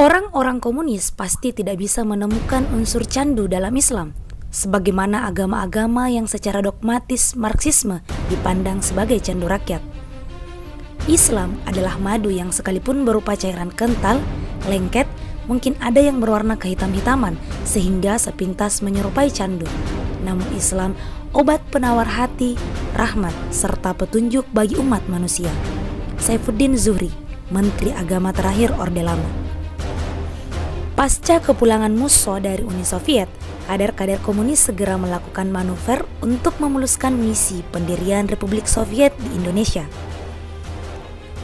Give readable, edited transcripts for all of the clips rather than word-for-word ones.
Orang-orang komunis pasti tidak bisa menemukan unsur candu dalam Islam, sebagaimana agama-agama yang secara dogmatis Marxisme dipandang sebagai candu rakyat. Islam adalah madu yang sekalipun berupa cairan kental, lengket, mungkin ada yang berwarna kehitam-hitaman sehingga sepintas menyerupai candu. Namun Islam, obat penawar hati, rahmat, serta petunjuk bagi umat manusia. Saifuddin Zuhri, Menteri Agama terakhir Orde Lama. Pasca kepulangan Musso dari Uni Soviet, kader-kader komunis segera melakukan manuver untuk memuluskan misi pendirian Republik Soviet di Indonesia.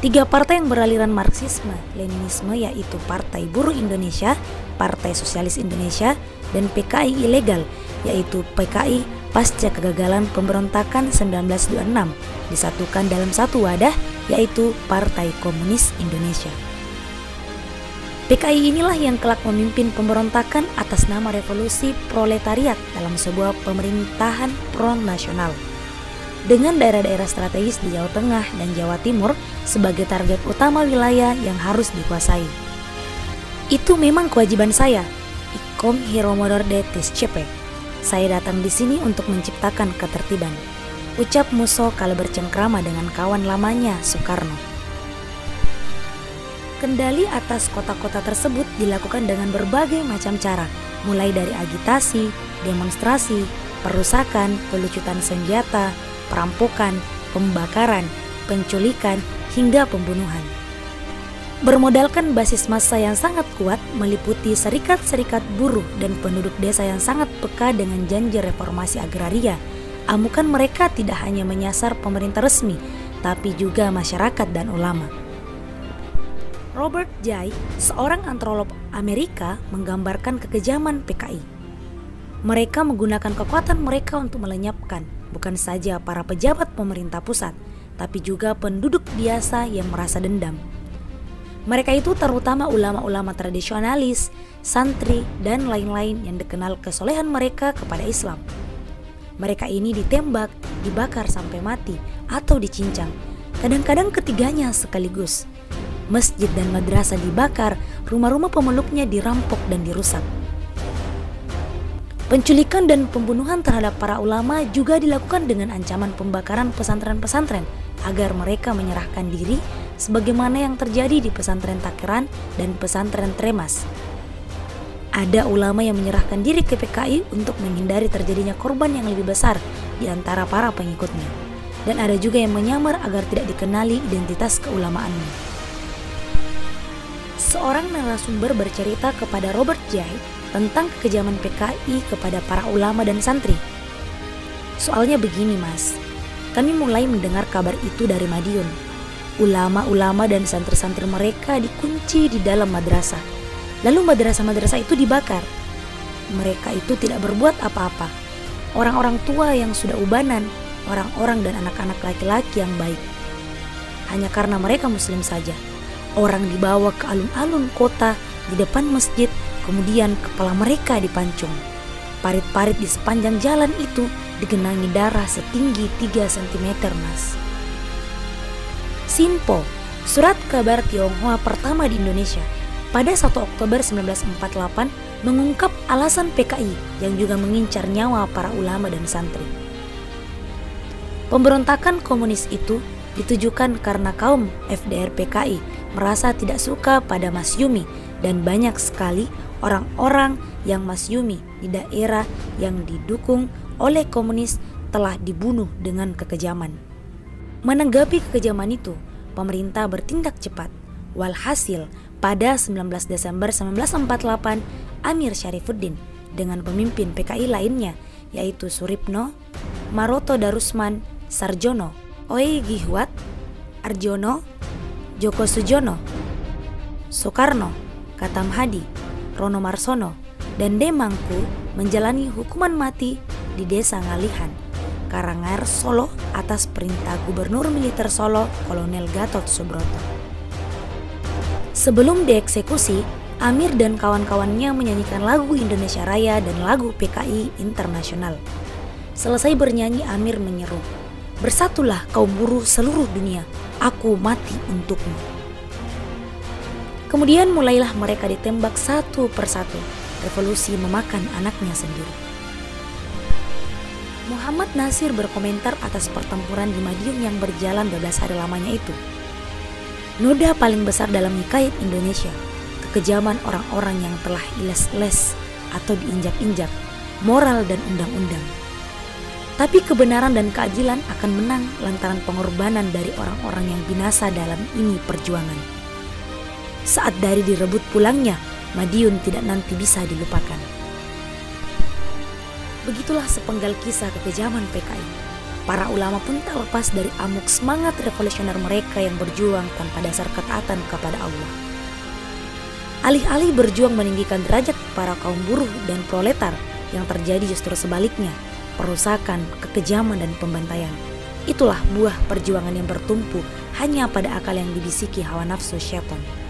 3 partai yang beraliran Marxisme, Leninisme yaitu Partai Buruh Indonesia, Partai Sosialis Indonesia, dan PKI ilegal yaitu PKI pasca kegagalan pemberontakan 1926 disatukan dalam satu wadah yaitu Partai Komunis Indonesia. PKI inilah yang kelak memimpin pemberontakan atas nama revolusi proletariat dalam sebuah pemerintahan pro-nasional. Dengan daerah-daerah strategis di Jawa Tengah dan Jawa Timur sebagai target utama wilayah yang harus dikuasai. Itu memang kewajiban saya. Ikom Hiromodor de Tiscepe. Saya datang di sini untuk menciptakan ketertiban. Ucap Musso kala bercengkrama dengan kawan lamanya Soekarno. Kendali atas kota-kota tersebut dilakukan dengan berbagai macam cara, mulai dari agitasi, demonstrasi, perusakan, pelucutan senjata, perampokan, pembakaran, penculikan, hingga pembunuhan. Bermodalkan basis massa yang sangat kuat meliputi serikat-serikat buruh dan penduduk desa yang sangat peka dengan janji reformasi agraria, amukan mereka tidak hanya menyasar pemerintah resmi, tapi juga masyarakat dan ulama. Robert Jay, seorang antropolog Amerika, menggambarkan kekejaman PKI. Mereka menggunakan kekuatan mereka untuk melenyapkan bukan saja para pejabat pemerintah pusat, tapi juga penduduk biasa yang merasa dendam. Mereka itu terutama ulama-ulama tradisionalis, santri, dan lain-lain yang dikenal kesolehan mereka kepada Islam. Mereka ini ditembak, dibakar sampai mati, atau dicincang. Kadang-kadang ketiganya sekaligus. Masjid dan madrasah dibakar, rumah-rumah pemeluknya dirampok dan dirusak. Penculikan dan pembunuhan terhadap para ulama juga dilakukan dengan ancaman pembakaran pesantren-pesantren agar mereka menyerahkan diri sebagaimana yang terjadi di pesantren Takeran dan pesantren Tremas. Ada ulama yang menyerahkan diri ke PKI untuk menghindari terjadinya korban yang lebih besar di antara para pengikutnya. Dan ada juga yang menyamar agar tidak dikenali identitas keulamaannya. Seorang narasumber bercerita kepada Robert Jay tentang kekejaman PKI kepada para ulama dan santri. Soalnya begini mas, kami mulai mendengar kabar itu dari Madiun. Ulama-ulama dan santri-santri mereka dikunci di dalam madrasah. Lalu madrasah-madrasah itu dibakar. Mereka itu tidak berbuat apa-apa. Orang-orang tua yang sudah ubanan, orang-orang dan anak-anak laki-laki yang baik. Hanya karena mereka muslim saja. Orang dibawa ke alun-alun kota di depan masjid, kemudian kepala mereka dipancung. Parit-parit di sepanjang jalan itu digenangi darah setinggi 3 cm mas. Sinpo, surat kabar Tionghoa pertama di Indonesia, pada 1 Oktober 1948 mengungkap alasan PKI yang juga mengincar nyawa para ulama dan santri. Pemberontakan komunis itu ditujukan karena kaum FDR PKI merasa tidak suka pada Masyumi dan banyak sekali orang-orang yang Masyumi di daerah yang didukung oleh komunis telah dibunuh dengan kekejaman. Menanggapi kekejaman itu, pemerintah bertindak cepat. Walhasil, pada 19 Desember 1948, Amir Syarifuddin dengan pemimpin PKI lainnya yaitu Suripno, Maroto Darusman, Sarjono, Oe Gihwat, Arjono, Joko Sujono, Soekarno, Katam Hadi, Rono Marsono, dan Demangku menjalani hukuman mati di Desa Ngalihan, Karangayar, Solo atas perintah Gubernur Militer Solo, Kolonel Gatot Subroto. Sebelum dieksekusi, Amir dan kawan-kawannya menyanyikan lagu Indonesia Raya dan lagu PKI Internasional. Selesai bernyanyi, Amir menyeru, "Bersatulah kaum buruh seluruh dunia, aku mati untukmu." Kemudian mulailah mereka ditembak satu persatu. Revolusi memakan anaknya sendiri. Muhammad Nasir berkomentar atas pertempuran di Madiun yang berjalan 12 hari lamanya itu. Noda paling besar dalam hikayat Indonesia, kekejaman orang-orang yang telah iles-les atau diinjak-injak, moral dan undang-undang. Tapi kebenaran dan keadilan akan menang lantaran pengorbanan dari orang-orang yang binasa dalam ini perjuangan. Saat dari direbut pulangnya, Madiun tidak nanti bisa dilupakan. Begitulah sepenggal kisah kekejaman PKI. Para ulama pun tak lepas dari amuk semangat revolusioner mereka yang berjuang tanpa dasar ketaatan kepada Allah. Alih-alih berjuang meninggikan derajat para kaum buruh dan proletar, yang terjadi justru sebaliknya, perusakan, kekejaman dan pembantaian. Itulah buah perjuangan yang bertumpu hanya pada akal yang dibisiki hawa nafsu syaitan.